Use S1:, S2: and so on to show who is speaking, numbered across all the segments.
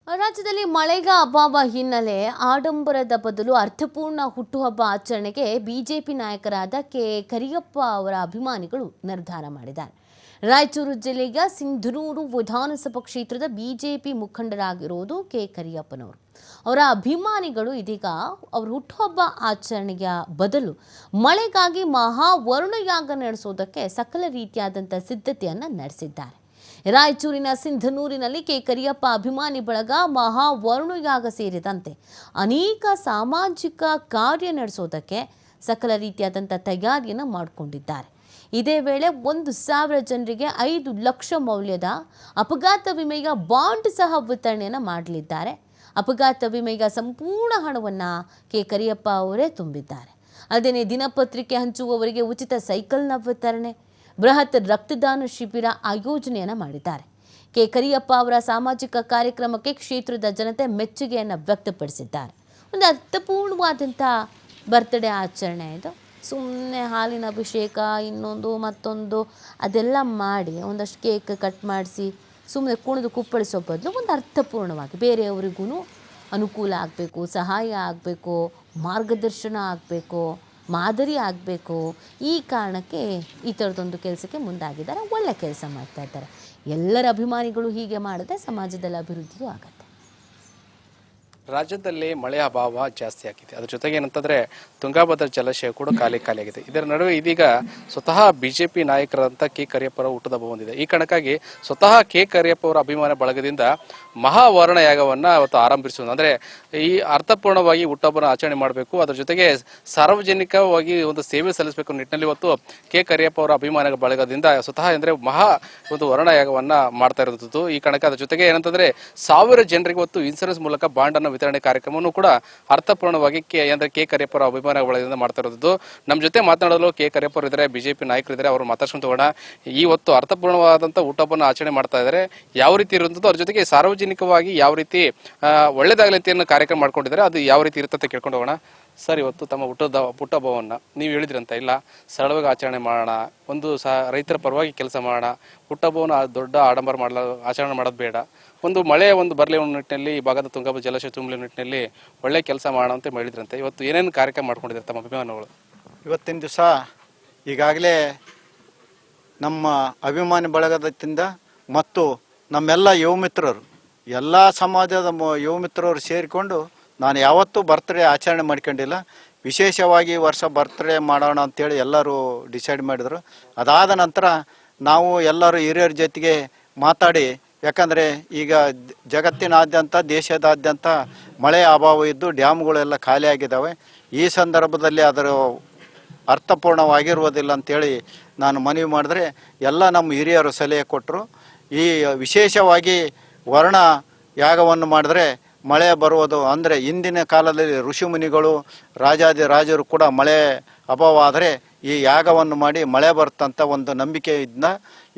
S1: ರಾಜ್ಯದಲ್ಲಿ ಮಳೆಗೆ ಅಭಾವ ಹಿನ್ನೆಲೆ ಆಡಂಬರದ ಬದಲು ಅರ್ಥಪೂರ್ಣ ಹುಟ್ಟುಹಬ್ಬ ಆಚರಣೆಗೆ ಬಿಜೆಪಿ ನಾಯಕರಾದ ಕರಿಯಪ್ಪ ಅವರ ಅಭಿಮಾನಿಗಳು ನಿರ್ಧಾರ ಮಾಡಿದ್ದಾರೆ. ರಾಯಚೂರು ಜಿಲ್ಲೆಯ ಸಿಂಧನೂರು ವಿಧಾನಸಭಾ ಕ್ಷೇತ್ರದ ಬಿಜೆಪಿ ಮುಖಂಡರಾಗಿರೋದು ಕರಿಯಪ್ಪನವರು. ಅವರ ಅಭಿಮಾನಿಗಳು ಇದೀಗ ಅವರ ಹುಟ್ಟುಹಬ್ಬ ಆಚರಣೆಯ ಬದಲು ಮಳೆಗಾಗಿ ಮಹಾವರುಣಯಾಗ ನಡೆಸೋದಕ್ಕೆ ಸಕಲ ರೀತಿಯಾದಂಥ ಸಿದ್ಧತೆಯನ್ನು ನಡೆಸಿದ್ದಾರೆ. ರಾಯಚೂರಿನ ಸಿಂಧನೂರಿನಲ್ಲಿ ಕರಿಯಪ್ಪ ಅಭಿಮಾನಿ ಬಳಗ ಮಹಾವರುಣಯಾಗ ಸೇರಿದಂತೆ ಅನೇಕ ಸಾಮಾಜಿಕ ಕಾರ್ಯ ನಡೆಸೋದಕ್ಕೆ ಸಕಲ ರೀತಿಯಾದಂಥ ತಯಾರಿಯನ್ನು ಮಾಡಿಕೊಂಡಿದ್ದಾರೆ. ಇದೇ ವೇಳೆ 1,000 ಜನರಿಗೆ 5 ಲಕ್ಷ ಮೌಲ್ಯದ ಅಪಘಾತ ವಿಮೆಯ ಬಾಂಡ್ ಸಹ ವಿತರಣೆಯನ್ನು ಮಾಡಲಿದ್ದಾರೆ. ಅಪಘಾತ ವಿಮೆಯ ಸಂಪೂರ್ಣ ಹಣವನ್ನು ಕರಿಯಪ್ಪ ಅವರೇ ತುಂಬಿದ್ದಾರೆ. ಅಲ್ಲದೆ ದಿನಪತ್ರಿಕೆ ಹಂಚುವವರಿಗೆ ಉಚಿತ ಸೈಕಲ್ನ ವಿತರಣೆ, ಬೃಹತ್ ರಕ್ತದಾನ ಶಿಬಿರ ಆಯೋಜನೆಯನ್ನು ಮಾಡಿದ್ದಾರೆ. ಕರಿಯಪ್ಪ ಅವರ ಸಾಮಾಜಿಕ ಕಾರ್ಯಕ್ರಮಕ್ಕೆ ಕ್ಷೇತ್ರದ ಜನತೆ ಮೆಚ್ಚುಗೆಯನ್ನು ವ್ಯಕ್ತಪಡಿಸಿದ್ದಾರೆ. ಒಂದು ಅರ್ಥಪೂರ್ಣವಾದಂಥ ಬರ್ತ್ಡೇ ಆಚರಣೆ ಇದು. ಸುಮ್ಮನೆ ಹಾಲಿನ ಅಭಿಷೇಕ ಇನ್ನೊಂದು ಮತ್ತೊಂದು ಅದೆಲ್ಲ ಮಾಡಿ ಒಂದಷ್ಟು ಕೇಕ್ ಕಟ್ ಮಾಡಿಸಿ ಸುಮ್ಮನೆ ಕುಣಿದು ಕುಪ್ಪಳಿಸೋ ಬದಲು ಒಂದು ಅರ್ಥಪೂರ್ಣವಾಗಿ ಬೇರೆಯವರಿಗೂ ಅನುಕೂಲ ಆಗಬೇಕು, ಸಹಾಯ ಆಗಬೇಕು, ಮಾರ್ಗದರ್ಶನ ಆಗಬೇಕು, ಮಾದರಿ ಆಗಬೇಕು. ಈ ಕಾರಣಕ್ಕೆ ಈ ಥರದೊಂದು ಕೆಲಸಕ್ಕೆ ಮುಂದಾಗಿದ್ದಾರೆ. ಒಳ್ಳೆ ಕೆಲಸ ಮಾಡ್ತಾ ಇದ್ದಾರೆ. ಎಲ್ಲರ ಅಭಿಮಾನಿಗಳು ಹೀಗೆ ಮಾಡಿದ್ರೆ ಸಮಾಜದಲ್ಲಿ ಅಭಿವೃದ್ಧಿಯೂ ಆಗುತ್ತೆ.
S2: ರಾಜ್ಯದಲ್ಲಿ ಮಳೆ ಅಭಾವ ಜಾಸ್ತಿ ಆಗಿದೆ. ಅದ್ರ ಜೊತೆಗೆ ಏನಂತಂದ್ರೆ ತುಂಗಾಭದ್ರಾ ಜಲಾಶಯ ಕೂಡ ಖಾಲಿಯಾಗಿದೆ. ಇದರ ನಡುವೆ ಇದೀಗ ಸ್ವತಃ ಬಿಜೆಪಿ ನಾಯಕರಾದಂಥ ಕರಿಯಪ್ಪರ ಹುಟ್ಟುಹಬ್ಬ ಬಂದಿದೆ. ಈ ಕಾರಣಕ್ಕಾಗಿ ಸ್ವತಃ ಕರಿಯಪ್ಪ ಅವರ ಅಭಿಮಾನ ಬಳಗದಿಂದ ಮಹಾವರಣ ಯಾಗವನ್ನ ಅವತ್ತು ಆರಂಭಿಸುವುದು, ಅಂದ್ರೆ ಈ ಅರ್ಥಪೂರ್ಣವಾಗಿ ಹುಟ್ಟುಹಬ್ಬನ ಆಚರಣೆ ಮಾಡಬೇಕು, ಅದರ ಜೊತೆಗೆ ಸಾರ್ವಜನಿಕವಾಗಿ ಒಂದು ಸೇವೆ ಸಲ್ಲಿಸಬೇಕು ನಿಟ್ಟಿನಲ್ಲಿ ಇವತ್ತು ಕರಿಯಪ್ಪ ಅವರ ಅಭಿಮಾನ ಬಳಗದಿಂದ ಸ್ವತಃ ಅಂದ್ರೆ ಒಂದು ವರಣ ಯಾಗವನ್ನ ಮಾಡ್ತಾ ಇರೋದು. ಈ ಕಾರಣಕ್ಕೆ ಅದ್ರ ಜೊತೆಗೆ ಏನಂತಂದ್ರೆ 1000 ಜನರಿಗೆ ಇವತ್ತು ಇನ್ಸೂರೆನ್ಸ್ ಮೂಲಕ ಬಾಂಡ್ ಅನ್ನು ವಿತರಣೆ ಕಾರ್ಯಕ್ರಮವನ್ನು ಕೂಡ ಅರ್ಥಪೂರ್ಣವಾಗಿ ಕರಿಯಪ್ಪರ ಅಭಿಮಾನ ಬಳಗದಿಂದ ಮಾಡ್ತಾ ಇರೋದು. ನಮ್ಮ ಜೊತೆ ಮಾತನಾಡಲು ಕರಿಯಪ್ಪರು ಇದ್ದಾರೆ, ಬಿಜೆಪಿ ನಾಯಕರು ಇದ್ದಾರೆ, ಅವರು ಮಾತಾಡ್ಸ್ಕೊಂಡು ಹೋಗೋಣ. ಇವತ್ತು ಅರ್ಥಪೂರ್ಣವಾದಂಥ ಹುಟ್ಟುಹಬ್ಬನ ಆಚರಣೆ ಮಾಡ್ತಾ ಇದ್ದಾರೆ, ಯಾವ ರೀತಿ ಇರುವಂಥದ್ದು, ಅವ್ರ ಜೊತೆಗೆ ಸಾರ್ವಜನಿಕವಾಗಿ ಯಾವ ರೀತಿ ಒಳ್ಳೇದಾಗಲಿತಿಯನ್ನು ಕಾರ್ಯಕ್ರಮ ಮಾಡ್ಕೊಂಡಿದ್ದಾರೆ, ಅದು ಯಾವ ರೀತಿ ಇರುತ್ತೆ ಕೇಳ್ಕೊಂಡು ಹೋಗೋಣ. ಸರ್, ಇವತ್ತು ತಮ್ಮ ಹುಟ್ಟುಹಬ್ಬವನ್ನು ನೀವು ಹೇಳಿದ್ರಂತ ಇಲ್ಲ ಸರಳವಾಗಿ ಆಚರಣೆ ಮಾಡೋಣ, ಒಂದು ರೈತರ ಪರವಾಗಿ ಕೆಲಸ ಮಾಡೋಣ, ಹುಟ್ಟುಹಬ್ಬವನ್ನು ದೊಡ್ಡ ಆಡಂಬರ ಆಚರಣೆ ಮಾಡೋದು ಬೇಡ, ಒಂದು ಮಳೆ ಬರಲಿ ನಿಟ್ಟಿನಲ್ಲಿ ಈ ಭಾಗದ ತುಂಗಾಭದ್ರಾ ಜಲಾಶಯ ತುಂಬಲಿ ನಿಟ್ಟಿನಲ್ಲಿ ಒಳ್ಳೆ ಕೆಲಸ ಮಾಡೋಣ ಅಂತ ಹೇಳಿದ್ರಂತೆ. ಇವತ್ತು ಏನೇನು ಕಾರ್ಯಕ್ರಮ ಮಾಡ್ಕೊಂಡಿದ್ದಾರೆ ತಮ್ಮ ಅಭಿಮಾನಿಗಳು?
S3: ಇವತ್ತಿನ ದಿವಸ ಈಗಾಗಲೇ ನಮ್ಮ ಅಭಿಮಾನಿ ಬಳಗದಿಂದ ಮತ್ತು ನಮ್ಮೆಲ್ಲ ಯುವ ಮಿತ್ರರು, ಎಲ್ಲ ಸಮಾಜದ ಯುವ ಮಿತ್ರರು ಸೇರಿಕೊಂಡು ನಾನು ಯಾವತ್ತೂ ಬರ್ತ್ಡೇ ಆಚರಣೆ ಮಾಡ್ಕೊಂಡಿಲ್ಲ. ವಿಶೇಷವಾಗಿ ಈ ವರ್ಷ ಬರ್ತ್ಡೇ ಮಾಡೋಣ ಅಂತೇಳಿ ಎಲ್ಲರೂ ಡಿಸೈಡ್ ಮಾಡಿದರು. ಅದಾದ ನಂತರ ನಾವು ಎಲ್ಲರೂ ಹಿರಿಯರ ಜೊತೆಗೆ ಮಾತಾಡಿ, ಯಾಕಂದರೆ ಈಗ ಜಗತ್ತಿನಾದ್ಯಂತ ದೇಶದಾದ್ಯಂತ ಮಳೆ ಅಭಾವ ಇದ್ದು ಡ್ಯಾಮ್ಗಳೆಲ್ಲ ಖಾಲಿಯಾಗಿದ್ದಾವೆ. ಈ ಸಂದರ್ಭದಲ್ಲಿ ಅದರ ಅರ್ಥಪೂರ್ಣವಾಗಿರುವುದಿಲ್ಲ ಅಂಥೇಳಿ ನಾನು ಮನವಿ ಮಾಡಿದ್ರೆ ಎಲ್ಲ ನಮ್ಮ ಹಿರಿಯರು ಸಲಹೆ ಕೊಟ್ಟರು. ಈ ವಿಶೇಷವಾಗಿ ವರ್ಣ ಯಾಗವನ್ನು ಮಾಡಿದ್ರೆ ಮಳೆ ಬರುವುದು, ಅಂದರೆ ಹಿಂದಿನ ಕಾಲದಲ್ಲಿ ಋಷಿಮುನಿಗಳು ರಾಜರು ಕೂಡ ಮಳೆ ಅಭಾವ ಆದರೆ ಈ ಯಾಗವನ್ನು ಮಾಡಿ ಮಳೆ ಬರುತ್ತಂತ ಒಂದು ನಂಬಿಕೆಯಿಂದ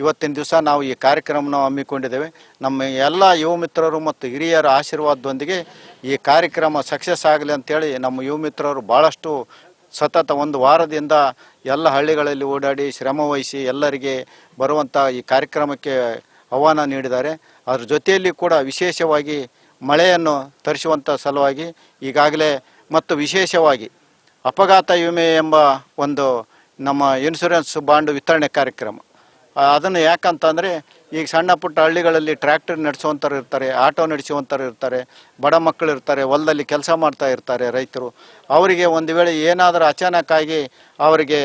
S3: ಇವತ್ತಿನ ದಿವಸ ನಾವು ಈ ಕಾರ್ಯಕ್ರಮನ ಹಮ್ಮಿಕೊಂಡಿದ್ದೇವೆ. ನಮ್ಮ ಎಲ್ಲ ಯುವ ಮಿತ್ರರು ಮತ್ತು ಹಿರಿಯರ ಆಶೀರ್ವಾದದೊಂದಿಗೆ ಈ ಕಾರ್ಯಕ್ರಮ ಸಕ್ಸಸ್ ಆಗಲಿ ಅಂತೇಳಿ ನಮ್ಮ ಯುವ ಮಿತ್ರರು ಭಾಳಷ್ಟು ಸತತ 1 ವಾರದಿಂದ ಎಲ್ಲ ಹಳ್ಳಿಗಳಲ್ಲಿ ಓಡಾಡಿ ಶ್ರಮ ವಹಿಸಿ ಎಲ್ಲರಿಗೆ ಬರುವಂಥ ಈ ಕಾರ್ಯಕ್ರಮಕ್ಕೆ ಆಹ್ವಾನ ನೀಡಿದ್ದಾರೆ. ಅದ್ರ ಜೊತೆಯಲ್ಲಿ ಕೂಡ ವಿಶೇಷವಾಗಿ ಮಳೆಯನ್ನು ತರಿಸುವಂಥ ಸಲುವಾಗಿ ಈಗಾಗಲೇ ಮತ್ತು ವಿಶೇಷವಾಗಿ ಅಪಘಾತ ವಿಮೆ ಎಂಬ ಒಂದು ನಮ್ಮ ಇನ್ಶೂರೆನ್ಸ್ ಬಾಂಡ್ ವಿತರಣೆ ಕಾರ್ಯಕ್ರಮ, ಅದನ್ನು ಯಾಕಂತಂದರೆ ಈಗ ಸಣ್ಣ ಪುಟ್ಟ ಹಳ್ಳಿಗಳಲ್ಲಿ ಟ್ರ್ಯಾಕ್ಟರ್ ನಡೆಸುವಂಥವ್ರು ಇರ್ತಾರೆ, ಆಟೋ ನಡೆಸುವಂಥವ್ರು ಇರ್ತಾರೆ, ಬಡ ಮಕ್ಕಳು ಇರ್ತಾರೆ, ಹೊಲದಲ್ಲಿ ಕೆಲಸ ಮಾಡ್ತಾ ಇರ್ತಾರೆ ರೈತರು. ಅವರಿಗೆ ಒಂದು ವೇಳೆ ಏನಾದರೂ ಅಚಾನಕ್ಕಾಗಿ ಅವರಿಗೆ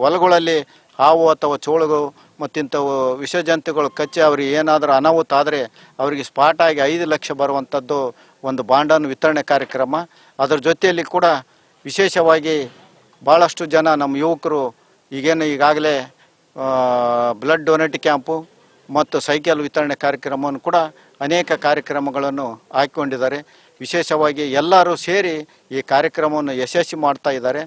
S3: ಹೊಲಗಳಲ್ಲಿ ಹಾವು ಅಥವಾ ಚೋಳುಗಳು ಮತ್ತಿಂಥವು ವಿಷಜಂತುಗಳು ಕಚ್ಚಿ ಅವ್ರಿಗೆ ಏನಾದರೂ ಅನಾಹುತ ಆದರೆ ಅವರಿಗೆ ಸ್ಪಾಟಾಗಿ 5 ಲಕ್ಷ ಬರುವಂಥದ್ದು ಒಂದು ಬಾಂಡನ್ನು ವಿತರಣೆ ಕಾರ್ಯಕ್ರಮ. ಅದರ ಜೊತೆಯಲ್ಲಿ ಕೂಡ ವಿಶೇಷವಾಗಿ ಭಾಳಷ್ಟು ಜನ ನಮ್ಮ ಯುವಕರು ಈಗಾಗಲೇ ಬ್ಲಡ್ ಡೊನೇಟ್ ಕ್ಯಾಂಪು ಮತ್ತು ಸೈಕಲ್ ವಿತರಣೆ ಕಾರ್ಯಕ್ರಮವನ್ನು ಕೂಡ ಅನೇಕ ಕಾರ್ಯಕ್ರಮಗಳನ್ನು ಹಾಕಿಕೊಂಡಿದ್ದಾರೆ. ವಿಶೇಷವಾಗಿ ಎಲ್ಲರೂ ಸೇರಿ ಈ ಕಾರ್ಯಕ್ರಮವನ್ನು ಯಶಸ್ವಿ ಮಾಡ್ತಾ ಇದ್ದಾರೆ.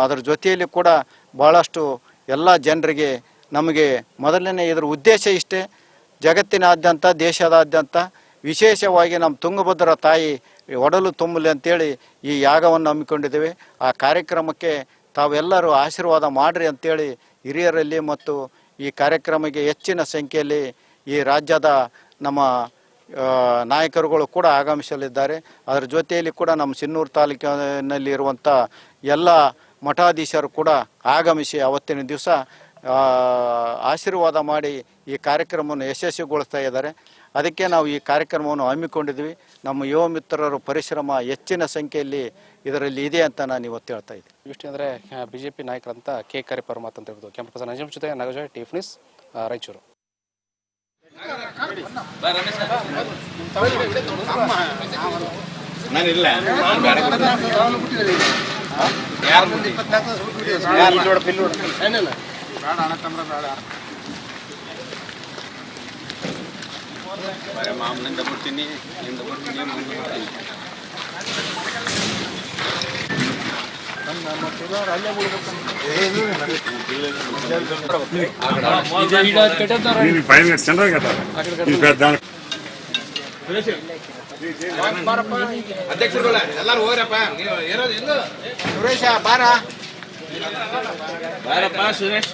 S3: ಅದರ ಜೊತೆಯಲ್ಲಿ ಕೂಡ ಭಾಳಷ್ಟು ಎಲ್ಲ ಜನರಿಗೆ ನಮಗೆ ಮೊದಲನೇ ಇದರ ಉದ್ದೇಶ ಇಷ್ಟೇ, ಜಗತ್ತಿನಾದ್ಯಂತ ದೇಶದಾದ್ಯಂತ ವಿಶೇಷವಾಗಿ ನಮ್ಮ ತುಂಗಭದ್ರಾ ತಾಯಿ ಒಡಲು ತುಂಬಲಿ ಅಂತೇಳಿ ಈ ಯಾಗವನ್ನು ಹಮ್ಮಿಕೊಂಡಿದ್ದೇವೆ. ಆ ಕಾರ್ಯಕ್ರಮಕ್ಕೆ ತಾವೆಲ್ಲರೂ ಆಶೀರ್ವಾದ ಮಾಡಿರಿ ಅಂತೇಳಿ ಹಿರಿಯರಲ್ಲಿ ಮತ್ತು ಈ ಕಾರ್ಯಕ್ರಮಕ್ಕೆ ಹೆಚ್ಚಿನ ಸಂಖ್ಯೆಯಲ್ಲಿ ಈ ರಾಜ್ಯದ ನಮ್ಮ ನಾಯಕರುಗಳು ಕೂಡ ಆಗಮಿಸಲಿದ್ದಾರೆ. ಅದರ ಜೊತೆಯಲ್ಲಿ ಕೂಡ ನಮ್ಮ ಸಿನ್ನೂರು ತಾಲೂಕಿನಲ್ಲಿ ಇರುವಂಥ ಎಲ್ಲ ಮಠಾಧೀಶರು ಕೂಡ ಆಗಮಿಸಿ ಅವತ್ತಿನ ದಿವಸ ಆಶೀರ್ವಾದ ಮಾಡಿ ಈ ಕಾರ್ಯಕ್ರಮವನ್ನು ಯಶಸ್ವಿಗೊಳಿಸ್ತಾ ಇದ್ದಾರೆ. ಅದಕ್ಕೆ ನಾವು ಈ ಕಾರ್ಯಕ್ರಮವನ್ನು ಹಮ್ಮಿಕೊಂಡಿದ್ವಿ. ನಮ್ಮ ಯುವ ಮಿತ್ರರ ಪರಿಶ್ರಮ ಹೆಚ್ಚಿನ ಸಂಖ್ಯೆಯಲ್ಲಿ ಇದರಲ್ಲಿ ಇದೆ ಅಂತ ನಾನು ಇವತ್ತು ಹೇಳ್ತಾ ಇದ್ದೀನಿ.
S2: ಇಷ್ಟು ಅಂದರೆ ಬಿಜೆಪಿ ನಾಯಕರಂತ ಕೆ ಕರಿಯಪ್ಪ ಮಾತು ಅಂತ ಹೇಳ್ಬೋದು. ಕ್ಯಾಂಪಸ್ ನಜೀಮ್ ಜೊತೆ ನಾಗಜಾಯ್, ಟಿಎಫ್ ನ್ಯೂಸ್, ರಾಯಚೂರು.
S4: ಮಾಮನಿಂದ ಬಿಡ್ತೀನಿ, ನಿಂದ ಬಿಡ್ತೀನಿ, ಅಧ್ಯಕ್ಷರುಗಳ ಎಲ್ಲರೂ ಹೋಗ್ರಪ್ಪ. ಸುರೇಶ ಬಾರಪ್ಪ ಸುರೇಶ.